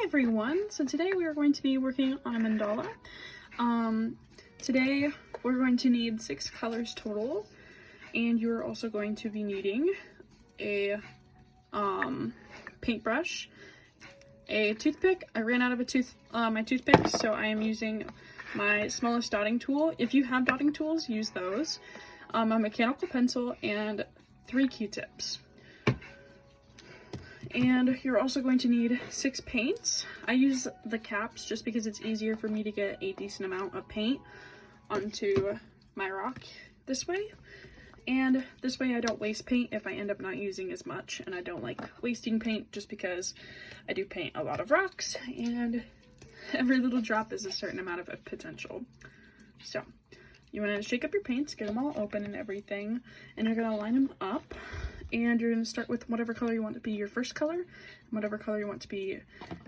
everyone! So today we are going to be working on a mandala. Today we're going to need 6 colors total, and you're also going to be needing a paintbrush, a toothpick. I ran out of my toothpicks, so I am using my smallest dotting tool. If you have dotting tools, use those. A mechanical pencil and 3 Q-tips. And you're also going to need 6 paints. I use the caps just because it's easier for me to get a decent amount of paint onto my rock this way. And this way I don't waste paint if I end up not using as much, and I don't like wasting paint just because I do paint a lot of rocks and every little drop is a certain amount of potential. So you want to shake up your paints, get them all open and everything, and you're going to line them up. And you're going to start with whatever color you want to be your first color, and whatever color you want to be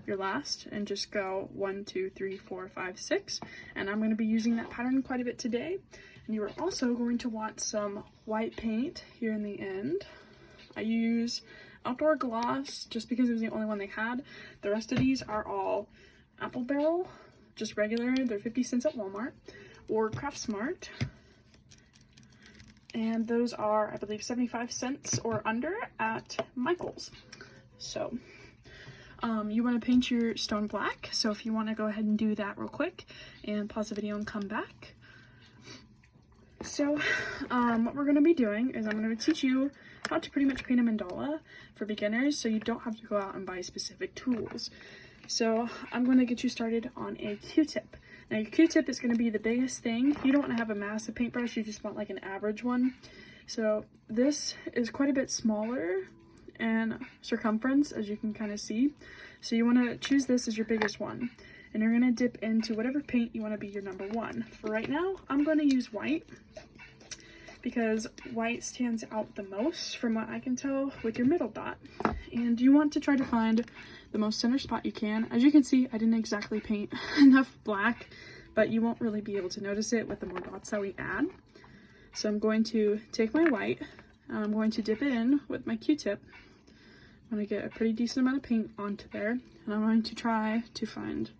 your last, and just go 1, 2, 3, 4, 5, 6. And I'm going to be using that pattern quite a bit today. And you are also going to want some white paint here in the end. I use Outdoor Gloss just because it was the only one they had. The rest of these are all Apple Barrel, just regular. They're 50 cents at Walmart, or Craft Smart. And those are, I believe, 75 cents or under at Michael's. So you want to paint your stone black. So if you want to go ahead and do that real quick and pause the video and come back. So what we're going to be doing is I'm going to teach you how to pretty much paint a mandala for beginners, so you don't have to go out and buy specific tools. So I'm going to get you started on a Q-tip. Now your Q-tip is going to be the biggest thing. You don't want to have a massive paintbrush, you just want like an average one. So this is quite a bit smaller in circumference, as you can kind of see. So you want to choose this as your biggest one. And you're going to dip into whatever paint you want to be your number 1. For right now, I'm going to use white, because white stands out the most from what I can tell with your middle dot. And you want to try to find the most center spot you can. As you can see, I didn't exactly paint enough black, but you won't really be able to notice it with the more dots that we add. So I'm going to take my white, and I'm going to dip it in with my Q-tip. I'm going to get a pretty decent amount of paint onto there, and I'm going to try to find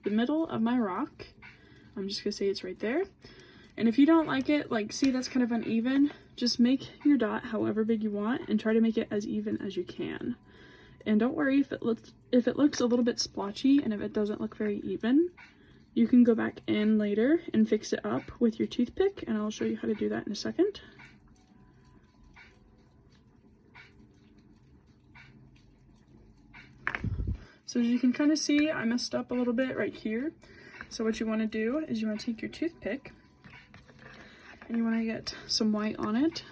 the middle of my rock. I'm just going to say it's right there. And if you don't like it, like, see, that's kind of uneven, just make your dot however big you want and try to make it as even as you can. And don't worry if it looks a little bit splotchy and if it doesn't look very even. You can go back in later and fix it up with your toothpick, and I'll show you how to do that in a second. So as you can kind of see, I messed up a little bit right here. So what you want to do is you want to take your toothpick and you want to get some white on it.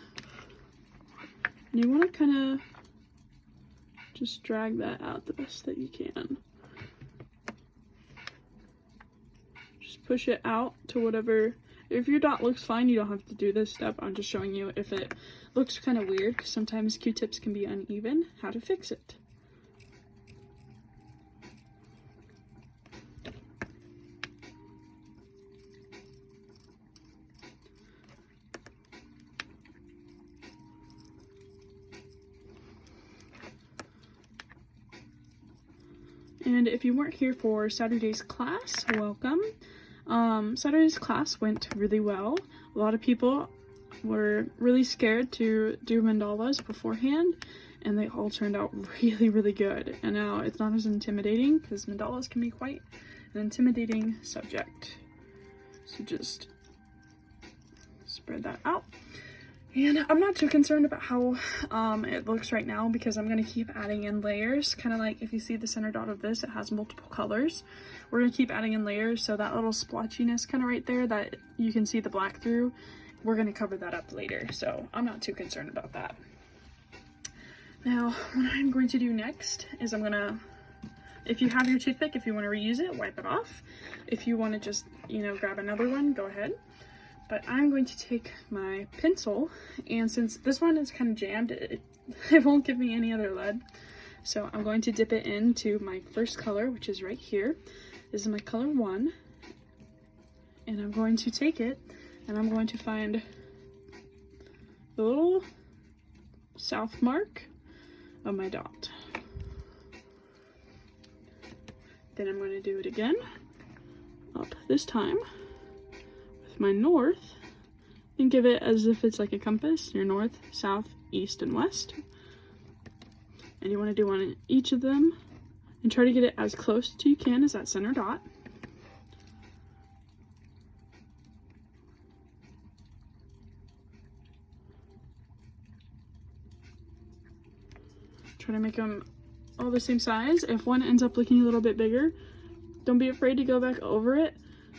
And you want to kind of just drag that out the best that you can. Just push it out to whatever. If your dot looks fine, you don't have to do this step. I'm just showing you if it looks kind of weird, because sometimes Q-tips can be uneven, how to fix it. And if you weren't here for Saturday's class, welcome. Saturday's class went really well. A lot of people were really scared to do mandalas beforehand, and they all turned out really, really good. And now it's not as intimidating, because mandalas can be quite an intimidating subject. So just spread that out. And I'm not too concerned about how it looks right now, because I'm going to keep adding in layers. Kind of like if you see the center dot of this, it has multiple colors. We're going to keep adding in layers, so that little splotchiness kind of right there that you can see the black through, we're going to cover that up later. So I'm not too concerned about that. Now, what I'm going to do next is I'm going to, if you have your toothpick, if you want to reuse it, wipe it off. If you want to just, grab another one, go ahead. But I'm going to take my pencil, and since this one is kind of jammed, it won't give me any other lead. So I'm going to dip it into my first color, which is right here. This is my color 1. And I'm going to take it, and I'm going to find the little south mark of my dot. Then I'm going to do it again, up this time with my north. Think of it as if it's like a compass, your north, south, east, and west. And you want to do one in each of them and try to get it as close to you can as that center dot. Try to make them all the same size. If one ends up looking a little bit bigger, don't be afraid to go back over it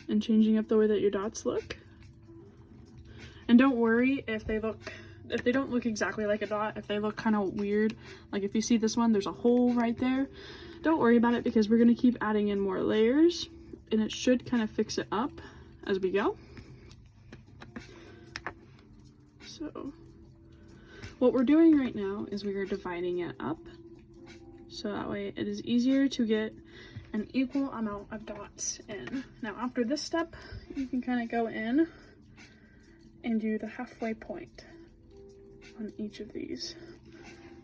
and changing up the way that your dots look. And don't worry if they don't look exactly like a dot, if they look kind of weird. Like if you see this one, there's a hole right there. Don't worry about it because we're going to keep adding in more layers and it should kind of fix it up as we go. So what we're doing right now is we are dividing it up so that way it is easier to get an equal amount of dots in. Now after this step, you can kind of go in and do the halfway point on each of these.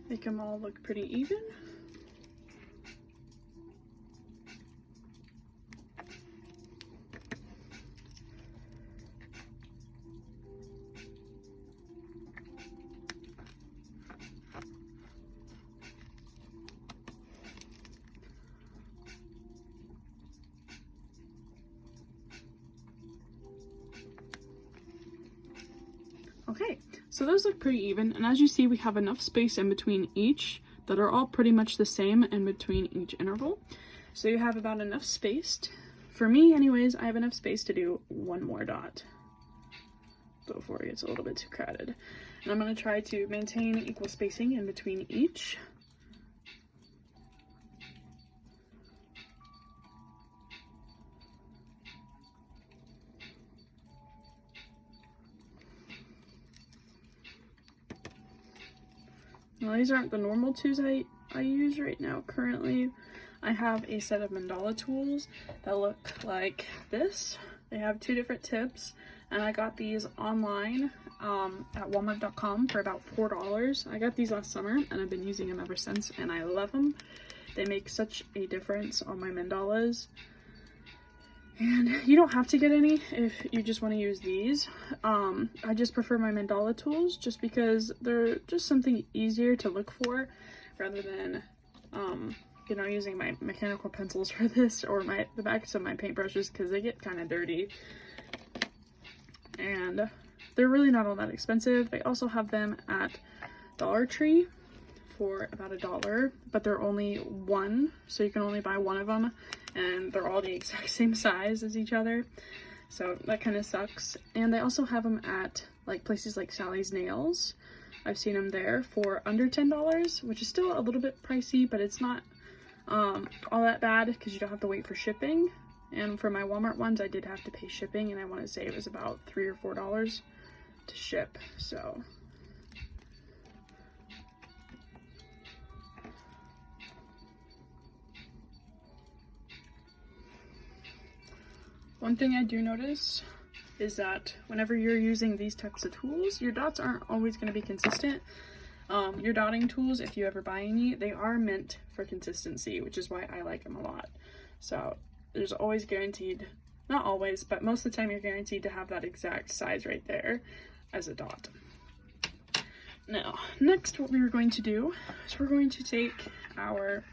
Make them all look pretty even. Okay, so those look pretty even, and as you see, we have enough space in between each that are all pretty much the same in between each interval. So you have about enough space. For me, anyways, I have enough space to do one more dot before it gets a little bit too crowded. And I'm going to try to maintain equal spacing in between each. Now these aren't the normal tools I use right now. Currently, I have a set of Mandala tools that look like this. They have two different tips, and I got these online at walmart.com for about $4. I got these last summer, and I've been using them ever since, and I love them. They make such a difference on my mandalas. And you don't have to get any if you just want to use these. I just prefer my Mandala tools just because they're just something easier to look for rather than, you know, using my mechanical pencils for this or the backs of my paintbrushes because they get kind of dirty. And they're really not all that expensive. They also have them at Dollar Tree for about $1, but they're only one, so you can only buy one of them, and they're all the exact same size as each other, so that kind of sucks. And they also have them at like places like Sally's Nails. I've seen them there for under $10, which is still a little bit pricey, but it's not all that bad because you don't have to wait for shipping. And for my Walmart ones, I did have to pay shipping, and I want to say it was about $3 or $4 to ship. So one thing I do notice is that whenever you're using these types of tools, your dots aren't always going to be consistent. Your dotting tools, if you ever buy any, they are meant for consistency, which is why I like them a lot. So there's always guaranteed, not always, but most of the time you're guaranteed to have that exact size right there as a dot. Now, next what we are going to do is we're going to take our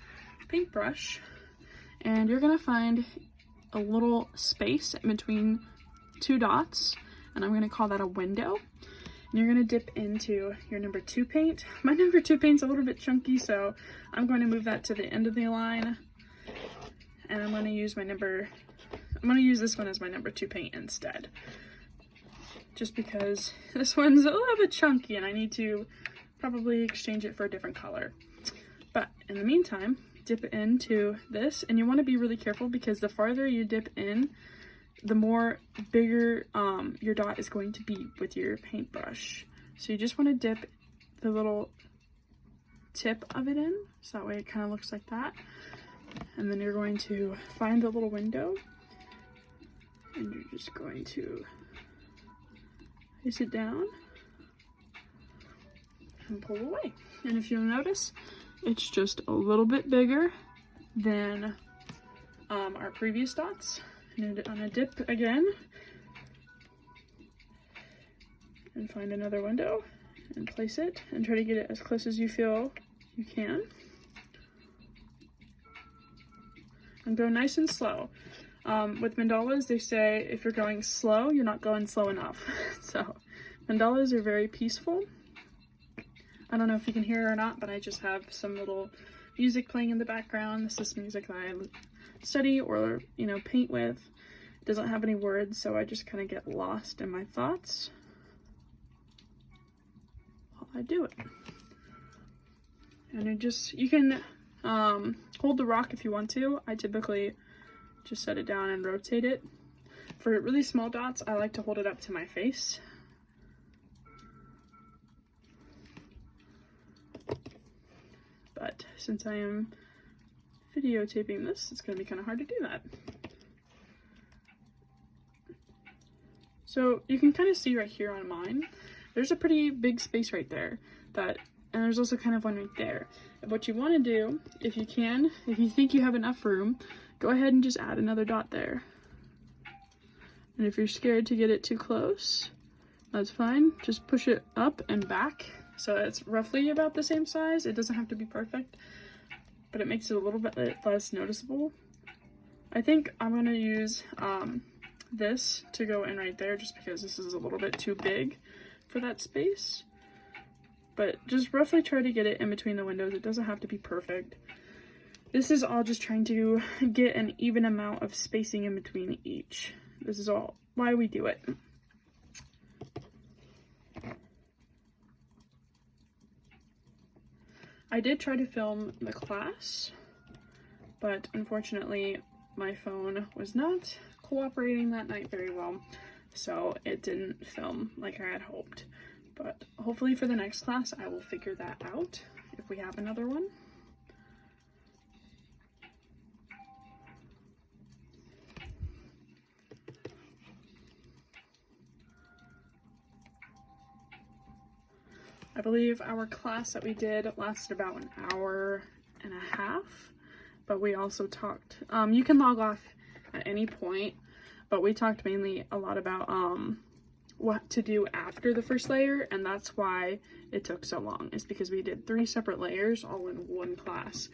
paintbrush and you're going to find a little space in between two dots, and I'm going to call that a window. And you're going to dip into your number 2 paint. My number 2 paint's a little bit chunky, so I'm going to move that to the end of the line, and I'm going to use this one as my number 2 paint instead, just because this one's a little bit chunky and I need to probably exchange it for a different color. But in the meantime, dip into this, and you want to be really careful because the farther you dip in, the more bigger your dot is going to be with your paintbrush. So you just want to dip the little tip of it in, so that way it kind of looks like that. And then you're going to find the little window, and you're just going to place it down and pull away. And if you'll notice, it's just a little bit bigger than our previous dots. And on a dip again. And find another window and place it and try to get it as close as you feel you can. And go nice and slow. With mandalas, they say if you're going slow, you're not going slow enough. So mandalas are very peaceful. I don't know if you can hear it or not, but I just have some little music playing in the background. This is music that I study or, paint with. It doesn't have any words, so I just kind of get lost in my thoughts while I do it. And you can hold the rock if you want to. I typically just set it down and rotate it. For really small dots, I like to hold it up to my face. But since I am videotaping this, it's going to be kind of hard to do that. So you can kind of see right here on mine, there's a pretty big space right there, and there's also kind of one right there. And what you want to do, if you think you have enough room, go ahead and just add another dot there. And if you're scared to get it too close, that's fine. Just push it up and back so it's roughly about the same size. It doesn't have to be perfect, but it makes it a little bit less noticeable. I think I'm going to use this to go in right there just because this is a little bit too big for that space. But just roughly try to get it in between the windows. It doesn't have to be perfect. This is all just trying to get an even amount of spacing in between each. This is all why we do it. I did try to film the class, but unfortunately my phone was not cooperating that night very well, so it didn't film like I had hoped. But hopefully for the next class I will figure that out if we have another one. I believe our class that we did lasted about an hour and a half, but we also talked, you can log off at any point, but we talked mainly a lot about what to do after the first layer, and that's why it took so long, is because we did 3 separate layers all in one class.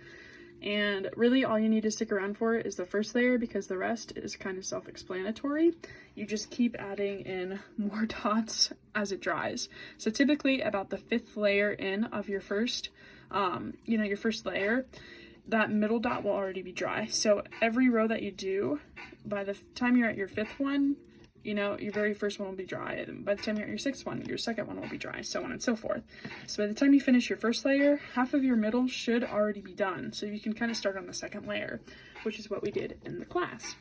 And really all you need to stick around for is the first layer, because the rest is kind of self-explanatory. You just keep adding in more dots as it dries. So typically about the 5th layer in of your first, your first layer, that middle dot will already be dry. So every row that you do, by the time you're at your 5th one, your very first one will be dry, and by the time you're at your 6th one, your second one will be dry, so on and so forth. So by the time you finish your first layer, half of your middle should already be done, so you can kind of start on the second layer, which is what we did in the class.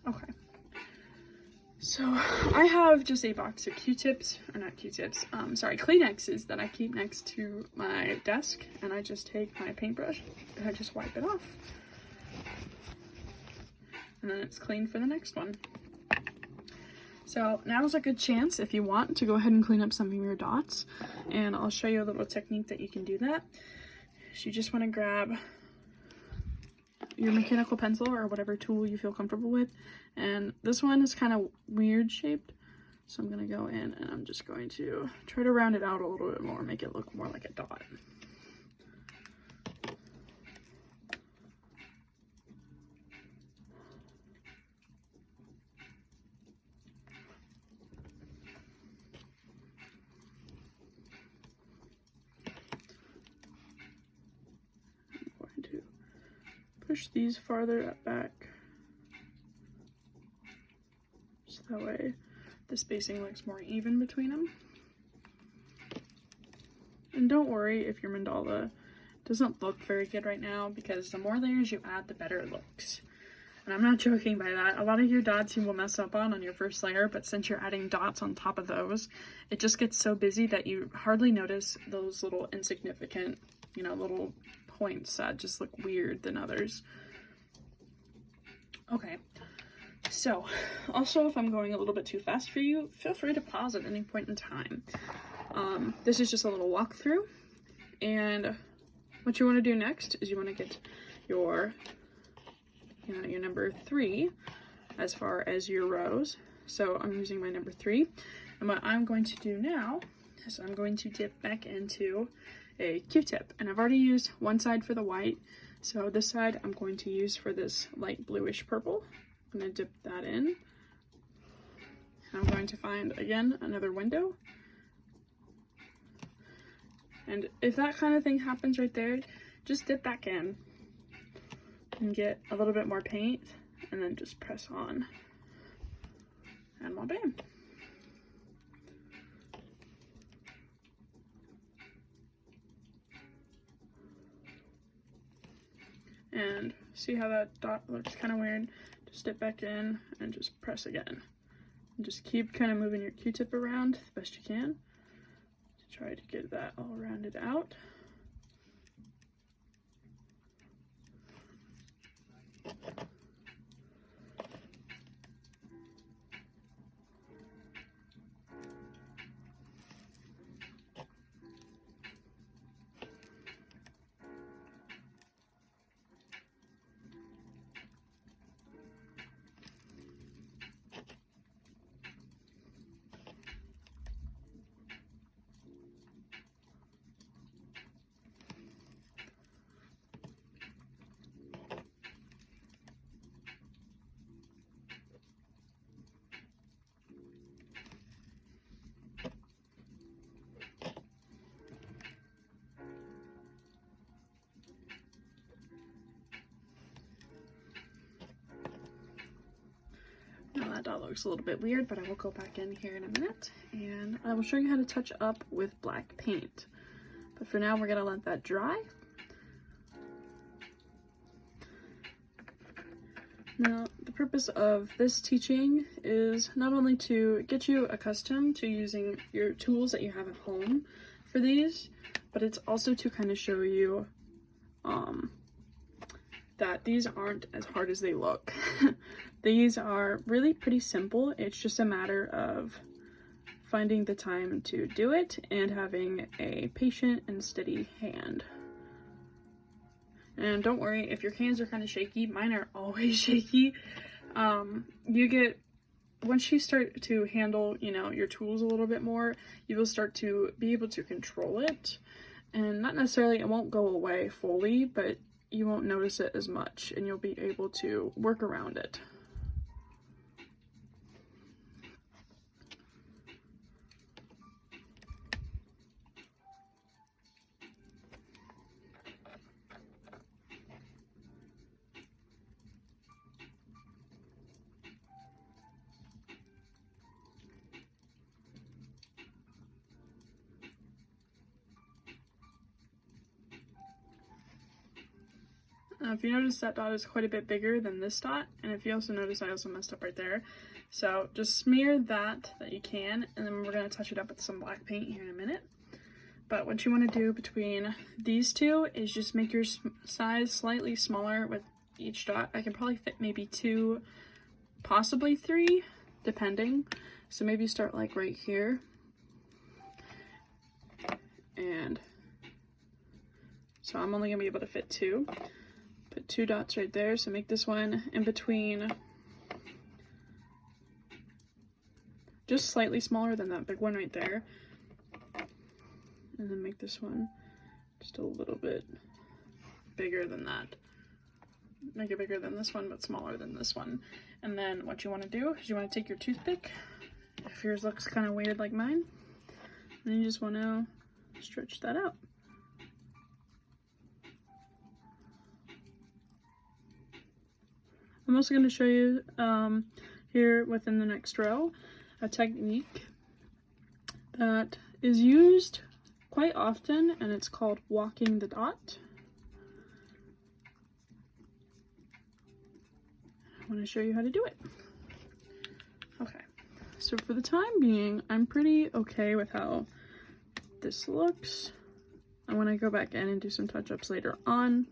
Okay. So I have just a box of Q-tips, or not Q-tips, Kleenexes that I keep next to my desk, and I just take my paintbrush and I just wipe it off. And then it's clean for the next one. So now's a good chance, if you want, to go ahead and clean up some of your dots, and I'll show you a little technique that you can do that. So you just want to grab your mechanical pencil or whatever tool you feel comfortable with, and this one is kind of weird shaped, so I'm going to go in and I'm just going to try to round it out a little bit more, make it look more like a dot. I'm going to push these farther back, so that way the spacing looks more even between them. And don't worry if your mandala doesn't look very good right now, because the more layers you add, the better it looks. And I'm not joking by that. A lot of your dots you will mess up on your first layer, but since you're adding dots on top of those, it just gets so busy that you hardly notice those little insignificant, little points that just look weird than others. Okay, So, also, if I'm going a little bit too fast for you, feel free to pause at any point in time. This is just a little walkthrough, and what you want to do next is you want to get your, your number 3 as far as your rows. So I'm using my number 3, and what I'm going to do now is I'm going to dip back into a Q-tip, and I've already used one side for the white, so this side I'm going to use for this light bluish purple. I'm going to dip that in. I'm going to find, again, another window. And if that kind of thing happens right there, just dip back in and get a little bit more paint, and then just press on. And well, bam. And see how that dot looks kind of weird? Just dip back in and just press again. And just keep kind of moving your Q-tip around the best you can to try to get that all rounded out. Now that dot looks a little bit weird, but I will go back in here in a minute and I will show you how to touch up with black paint. But for now, we're gonna let that dry. Now, the purpose of this teaching is not only to get you accustomed to using your tools that you have at home for these, but it's also to kind of show you that these aren't as hard as they look. These are really pretty simple. It's just a matter of finding the time to do it and having a patient and steady hand. And don't worry if your hands are kind of shaky. Mine are always shaky. Once you start to handle, your tools a little bit more, you will start to be able to control it. And not necessarily, it won't go away fully, but you won't notice it as much and you'll be able to work around it. If you notice, that dot is quite a bit bigger than this dot, and if you also notice, I also messed up right there. So just smear that you can, and then we're going to touch it up with some black paint here in a minute. But what you want to do between these two is just make your size slightly smaller with each dot. I can probably fit maybe 2, possibly 3, depending. So maybe start like right here. And so I'm only going to be able to fit 2. Put 2 dots right there, so make this one in between, just slightly smaller than that big one right there, and then make this one just a little bit bigger than that. Make it bigger than this one, but smaller than this one. And then what you want to do is you want to take your toothpick, if yours looks kind of weird like mine, and you just want to stretch that out. I'm also going to show you here within the next row a technique that is used quite often, and it's called walking the dot. I want to show you how to do it. Okay, so for the time being, I'm pretty okay with how this looks. I want to go back in and do some touch-ups later on.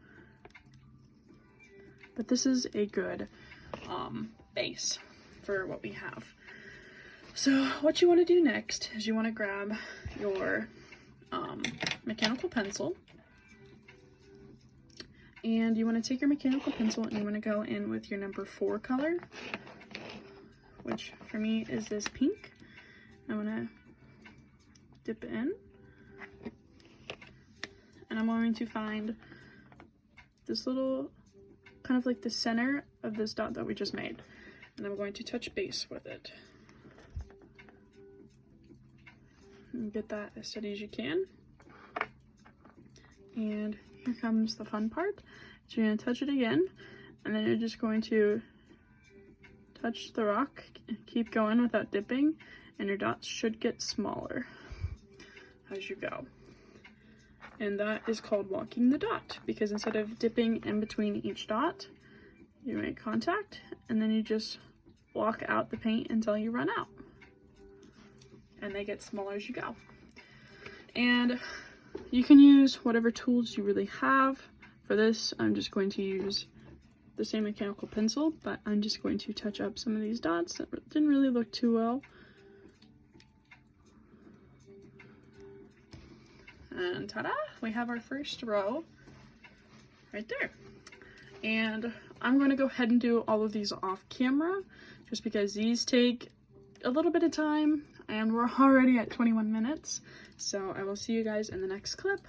But this is a good base. for what we have. So what you want to do next is you want to grab your mechanical pencil, and you want to take your mechanical pencil and you want to go in with your number 4 color, which for me is this pink. I'm going to dip it in, and I'm going to find this little, kind of like the center of this dot that we just made, and I'm going to touch base with it. And get that as steady as you can. And here comes the fun part. So you're going to touch it again, and then you're just going to touch the rock, keep going without dipping, and your dots should get smaller as you go. And that is called walking the dot, because instead of dipping in between each dot, you make contact, and then you just walk out the paint until you run out. And they get smaller as you go. And you can use whatever tools you really have. For this, I'm just going to use the same mechanical pencil, but I'm just going to touch up some of these dots that didn't really look too well. And ta-da! We have our first row right there. And I'm going to go ahead and do all of these off camera, just because these take a little bit of time, and we're already at 21 minutes. So I will see you guys in the next clip.